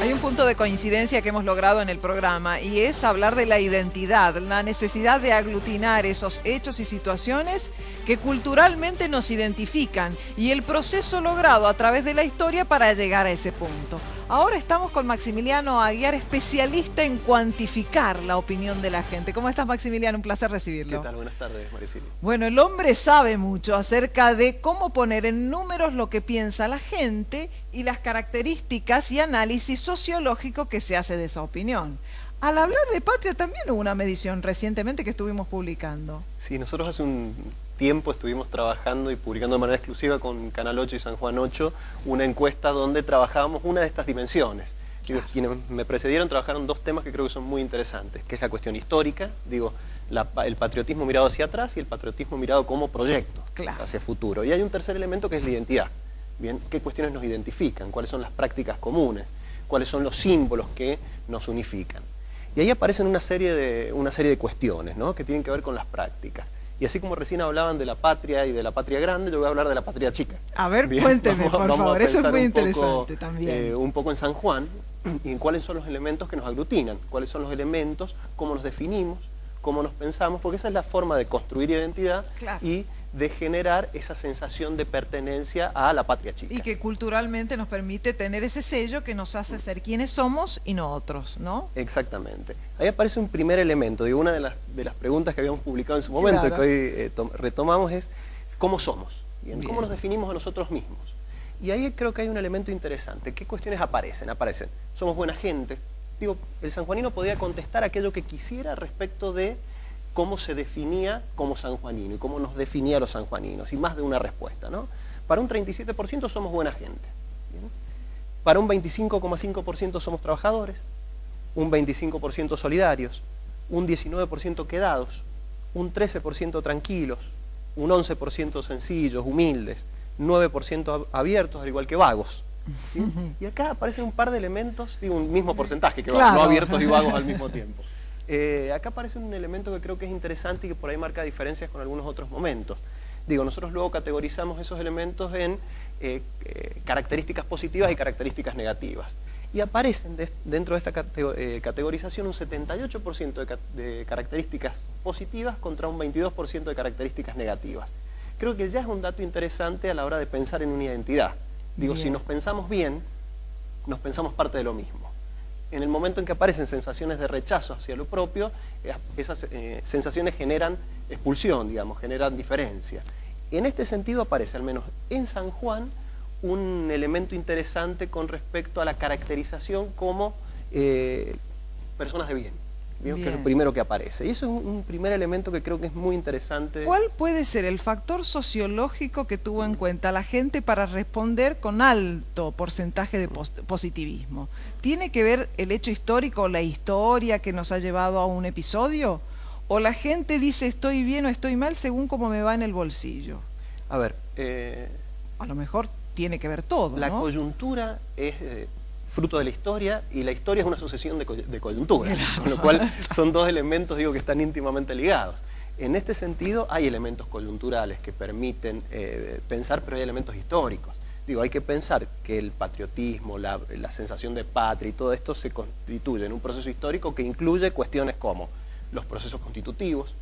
Hay un punto de coincidencia que hemos logrado en el programa y es hablar de la identidad, la necesidad de aglutinar esos hechos y situaciones que culturalmente nos identifican y el proceso logrado a través de la historia para llegar a ese punto. Ahora estamos con Maximiliano Aguiar, especialista en cuantificar la opinión de la gente. ¿Cómo estás, Maximiliano? Un placer recibirlo. ¿Qué tal? Buenas tardes, Mariceli. Bueno, el hombre sabe mucho acerca de cómo poner en números lo que piensa la gente y las características y análisis sociológico que se hace de esa opinión. Al hablar de patria también hubo una medición recientemente que estuvimos publicando. Sí, nosotros hace un tiempo estuvimos trabajando y publicando de manera exclusiva con Canal 8 y San Juan 8 una encuesta donde trabajábamos una de estas dimensiones. Claro. Quienes me precedieron trabajaron dos temas que creo que son muy interesantes, que es la cuestión histórica, el patriotismo mirado hacia atrás y el patriotismo mirado como proyecto, claro, hacia futuro. Y hay un tercer elemento que es la identidad. Bien, ¿qué cuestiones nos identifican? ¿Cuáles son las prácticas comunes? ¿Cuáles son los símbolos que nos unifican? Y ahí aparecen una serie de cuestiones, ¿no?, que tienen que ver con las prácticas. Y así como recién hablaban de la patria y de la patria grande, yo voy a hablar de la patria chica. A ver, bien, cuénteme, por favor, eso es muy interesante también. Un poco en San Juan, y en cuáles son los elementos que nos aglutinan, cuáles son los elementos, cómo nos definimos, cómo nos pensamos, porque esa es la forma de construir identidad, claro, y de generar esa sensación de pertenencia a la patria chica. Y que culturalmente nos permite tener ese sello que nos hace ser quienes somos y no otros, ¿no? Exactamente. Ahí aparece un primer elemento, y una de las preguntas que habíamos publicado en su momento, claro, y que hoy retomamos es ¿cómo somos? Bien. ¿Cómo nos definimos a nosotros mismos? Y ahí creo que hay un elemento interesante. ¿Qué cuestiones aparecen? Aparecen, somos buena gente. Digo, el sanjuanino podía contestar aquello que quisiera respecto de cómo se definía como sanjuanino y cómo nos definía a los sanjuaninos, y más de una respuesta, ¿no? Para un 37% somos buena gente, ¿bien? Para un 25,5% somos trabajadores, un 25% solidarios, un 19% quedados, un 13% tranquilos, un 11% sencillos, humildes, 9% abiertos, al igual que vagos. ¿Sí? Y acá aparecen un par de elementos, digo, un mismo porcentaje, que claro, no abiertos y vagos al mismo tiempo. Acá aparece un elemento que creo que es interesante y que por ahí marca diferencias con algunos otros momentos. Digo, nosotros luego categorizamos esos elementos en características positivas y características negativas. Y aparecen dentro de esta categorización un 78% de características positivas contra un 22% de características negativas. Creo que ya es un dato interesante a la hora de pensar en una identidad. Digo, bien, si nos pensamos bien, nos pensamos parte de lo mismo. En el momento en que aparecen sensaciones de rechazo hacia lo propio, esas sensaciones generan expulsión, digamos, generan diferencia. En este sentido aparece, al menos en San Juan, un elemento interesante con respecto a la caracterización como personas de bien. Bien, que es lo primero que aparece. Y eso es un primer elemento que creo que es muy interesante. ¿Cuál puede ser el factor sociológico que tuvo en cuenta la gente para responder con alto porcentaje de positivismo? ¿Tiene que ver el hecho histórico, la historia que nos ha llevado a un episodio? ¿O la gente dice estoy bien o estoy mal según cómo me va en el bolsillo? A ver... a lo mejor tiene que ver todo, La ¿no? coyuntura es... fruto de la historia, y la historia es una sucesión de coyunturas, claro, con lo cual son dos elementos, digo, que están íntimamente ligados. En este sentido hay elementos coyunturales que permiten pensar, pero hay elementos históricos. Digo, hay que pensar que el patriotismo, la sensación de patria y todo esto se constituye en un proceso histórico que incluye cuestiones como los procesos constitutivos,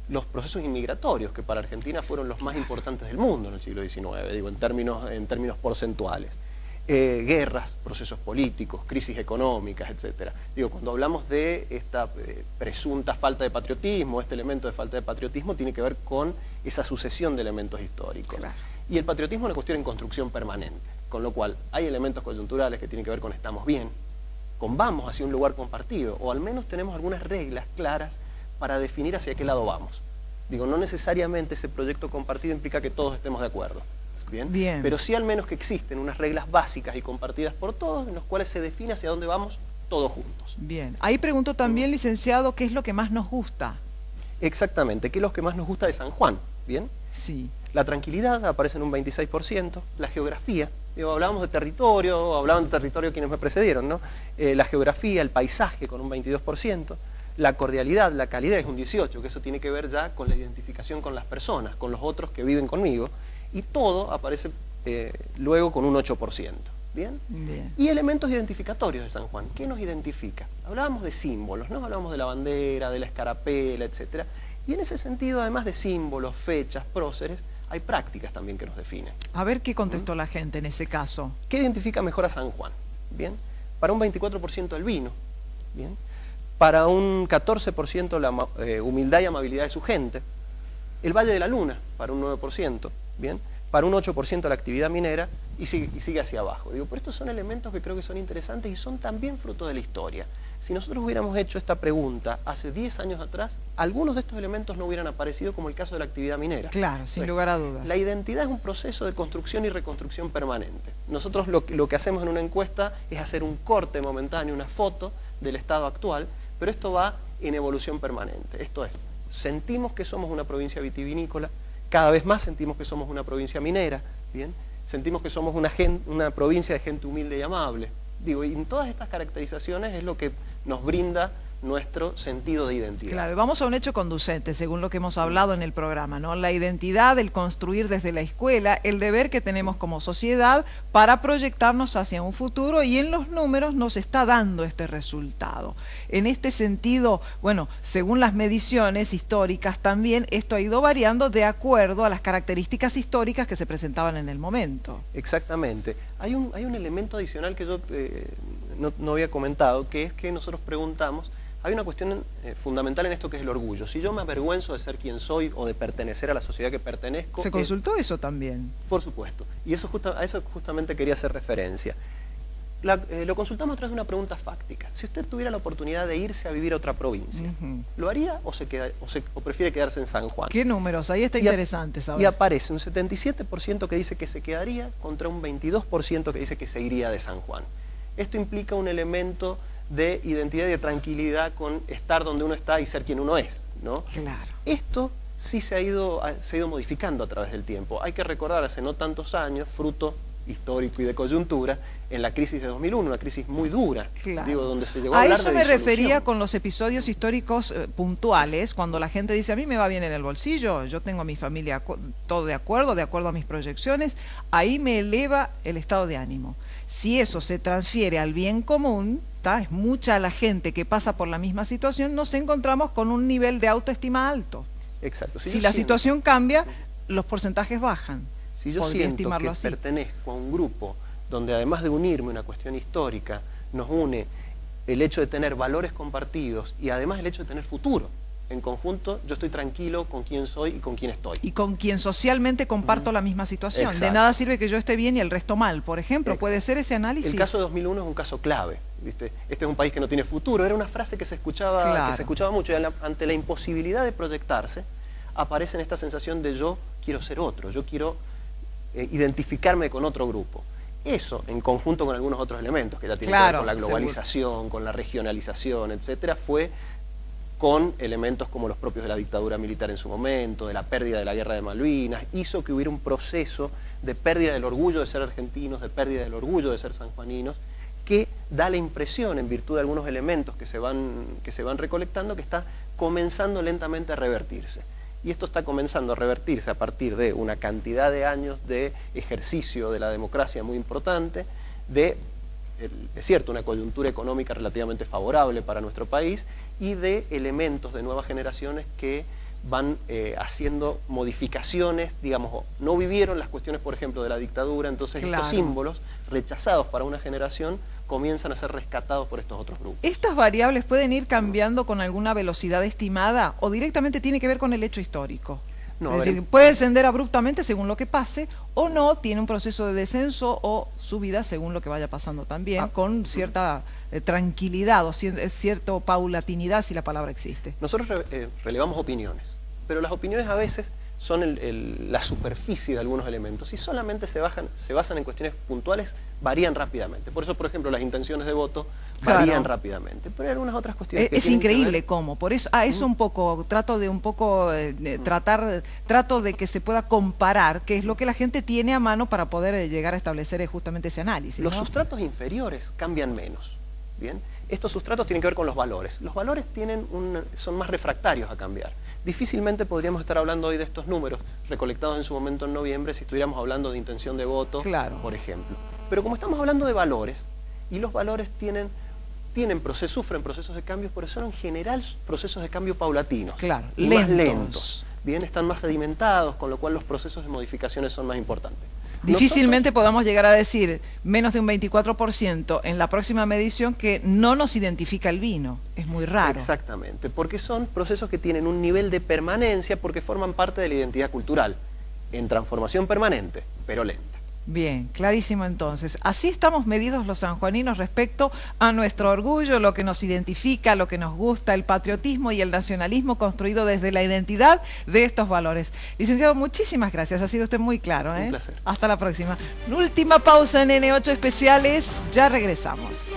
los procesos inmigratorios, que para Argentina fueron los más importantes del mundo en el siglo XIX, digo, en términos porcentuales. Guerras, procesos políticos, crisis económicas, etc. Digo, cuando hablamos de esta presunta falta de patriotismo, este elemento de falta de patriotismo tiene que ver con esa sucesión de elementos históricos. Claro. Y el patriotismo es una cuestión en construcción permanente, con lo cual hay elementos coyunturales que tienen que ver con estamos bien, con vamos hacia un lugar compartido, o al menos tenemos algunas reglas claras para definir hacia qué lado vamos. Digo, no necesariamente ese proyecto compartido implica que todos estemos de acuerdo. Bien. Pero sí al menos que existen unas reglas básicas y compartidas por todos, en las cuales se define hacia dónde vamos todos juntos. Bien. Ahí pregunto también, licenciado, ¿qué es lo que más nos gusta? Exactamente, ¿qué es lo que más nos gusta de San Juan? Bien. Sí. La tranquilidad aparece en un 26%, la geografía, digo, hablábamos de territorio, hablaban de territorio quienes me precedieron, ¿no? La geografía, el paisaje con un 22%, la cordialidad, la calidez es un 18%, que eso tiene que ver ya con la identificación con las personas, con los otros que viven conmigo, y todo aparece luego con un 8%. ¿bien? Bien. Y elementos identificatorios de San Juan. ¿Qué nos identifica? Hablábamos de símbolos, ¿no? Hablábamos de la bandera, de la escarapela, etc. Y en ese sentido, además de símbolos, fechas, próceres, hay prácticas también que nos definen. A ver qué contestó la gente en ese caso. ¿Qué identifica mejor a San Juan? ¿Bien? Para un 24% el vino, ¿bien? Para un 14% la humildad y amabilidad de su gente. El Valle de la Luna, para un 9%, ¿bien? Para un 8% la actividad minera y sigue hacia abajo. Digo, pero estos son elementos que creo que son interesantes y son también fruto de la historia. Si nosotros hubiéramos hecho esta pregunta hace 10 años atrás, algunos de estos elementos no hubieran aparecido, como el caso de la actividad minera. Claro, sin lugar a dudas. La identidad es un proceso de construcción y reconstrucción permanente. Nosotros lo que hacemos en una encuesta es hacer un corte momentáneo, una foto del estado actual, pero esto va en evolución permanente. Esto es, sentimos que somos una provincia vitivinícola, cada vez más sentimos que somos una provincia minera, ¿bien? Sentimos que somos una provincia de gente humilde y amable. Digo, y en todas estas caracterizaciones es lo que nos brinda nuestro sentido de identidad. Claro, vamos a un hecho conducente, según lo que hemos hablado en el programa, ¿no? La identidad, el construir desde la escuela, el deber que tenemos como sociedad para proyectarnos hacia un futuro, y en los números nos está dando este resultado. En este sentido, bueno, según las mediciones históricas también, esto ha ido variando de acuerdo a las características históricas que se presentaban en el momento. Exactamente. Hay un elemento adicional que yo no había comentado, que es que nosotros preguntamos. Hay una cuestión fundamental en esto, que es el orgullo. Si yo me avergüenzo de ser quien soy o de pertenecer a la sociedad que pertenezco... ¿Se consultó eso también? Por supuesto. Y a eso justamente quería hacer referencia. Lo consultamos a través de una pregunta fáctica. Si usted tuviera la oportunidad de irse a vivir a otra provincia, ¿lo haría o prefiere quedarse en San Juan? ¿Qué números? Ahí está interesante saber. Y aparece un 77% que dice que se quedaría contra un 22% que dice que se iría de San Juan. Esto implica un elemento de identidad y de tranquilidad con estar donde uno está y ser quien uno es, ¿no? Claro. Esto sí se ha ido modificando a través del tiempo. Hay que recordar, hace no tantos años, fruto histórico y de coyuntura, en la crisis de 2001, una crisis muy dura, claro, digo, donde se llegó a hablar de eso me disolución. refería con los episodios históricos puntuales, cuando la gente dice, a mí me va bien en el bolsillo, yo tengo a mi familia todo de acuerdo a mis proyecciones, ahí me eleva el estado de ánimo. Si eso se transfiere al bien común, es mucha la gente que pasa por la misma situación, nos encontramos con un nivel de autoestima alto. Exacto. Si la situación cambia, los porcentajes bajan. Si yo siento que pertenezco a un grupo donde, además de unirme una cuestión histórica, nos une el hecho de tener valores compartidos y además el hecho de tener futuro en conjunto, yo estoy tranquilo con quién soy y con quién estoy. Y con quien socialmente comparto la misma situación. Exacto. De nada sirve que yo esté bien y el resto mal, por ejemplo. Exacto. ¿Puede ser ese análisis? El caso de 2001 es un caso clave, ¿viste? Este es un país que no tiene futuro. Era una frase que se escuchaba mucho. Y ante la imposibilidad de proyectarse, aparece en esta sensación de yo quiero ser otro, yo quiero identificarme con otro grupo. Eso, en conjunto con algunos otros elementos que ya tienen que ver con la globalización, seguro, con la regionalización, etcétera, fue con elementos como los propios de la dictadura militar en su momento, de la pérdida de la guerra de Malvinas, hizo que hubiera un proceso de pérdida del orgullo de ser argentinos, de pérdida del orgullo de ser sanjuaninos, que da la impresión, en virtud de algunos elementos que se van recolectando, que está comenzando lentamente a revertirse. Y esto está comenzando a revertirse a partir de una cantidad de años de ejercicio de la democracia muy importante, es cierto, una coyuntura económica relativamente favorable para nuestro país y de elementos de nuevas generaciones que van haciendo modificaciones, digamos, no vivieron las cuestiones, por ejemplo, de la dictadura, entonces estos símbolos rechazados para una generación comienzan a ser rescatados por estos otros grupos. ¿Estas variables pueden ir cambiando con alguna velocidad estimada o directamente tiene que ver con el hecho histórico? No, es decir, puede descender abruptamente según lo que pase o no, tiene un proceso de descenso o subida según lo que vaya pasando también, con cierta tranquilidad o cierta paulatinidad, si la palabra existe. Nosotros relevamos opiniones, pero las opiniones a veces son la superficie de algunos elementos y solamente se basan en cuestiones puntuales, varían rápidamente. Por eso, por ejemplo, las intenciones de voto varían rápidamente, pero hay algunas otras cuestiones que es increíble cómo, por eso, eso un poco, trato de que se pueda comparar qué es lo que la gente tiene a mano para poder llegar a establecer justamente ese análisis. Los sustratos inferiores cambian menos, ¿bien? Estos sustratos tienen que ver con los valores. Los valores son más refractarios a cambiar. Difícilmente podríamos estar hablando hoy de estos números recolectados en su momento en noviembre si estuviéramos hablando de intención de voto, por ejemplo. Pero como estamos hablando de valores, y los valores sufren procesos de cambio, pero son en general procesos de cambio paulatinos. Claro, y más lentos. Bien, están más sedimentados, con lo cual los procesos de modificaciones son más importantes. Difícilmente podamos llegar a decir menos de un 24% en la próxima medición que no nos identifica el vino. Es muy raro. Exactamente, porque son procesos que tienen un nivel de permanencia porque forman parte de la identidad cultural, en transformación permanente, pero lenta. Bien, clarísimo entonces. Así estamos medidos los sanjuaninos respecto a nuestro orgullo, lo que nos identifica, lo que nos gusta, el patriotismo y el nacionalismo construido desde la identidad de estos valores. Licenciado, muchísimas gracias. Ha sido usted muy claro. Un placer. Hasta la próxima. Última pausa en N8 Especiales. Ya regresamos.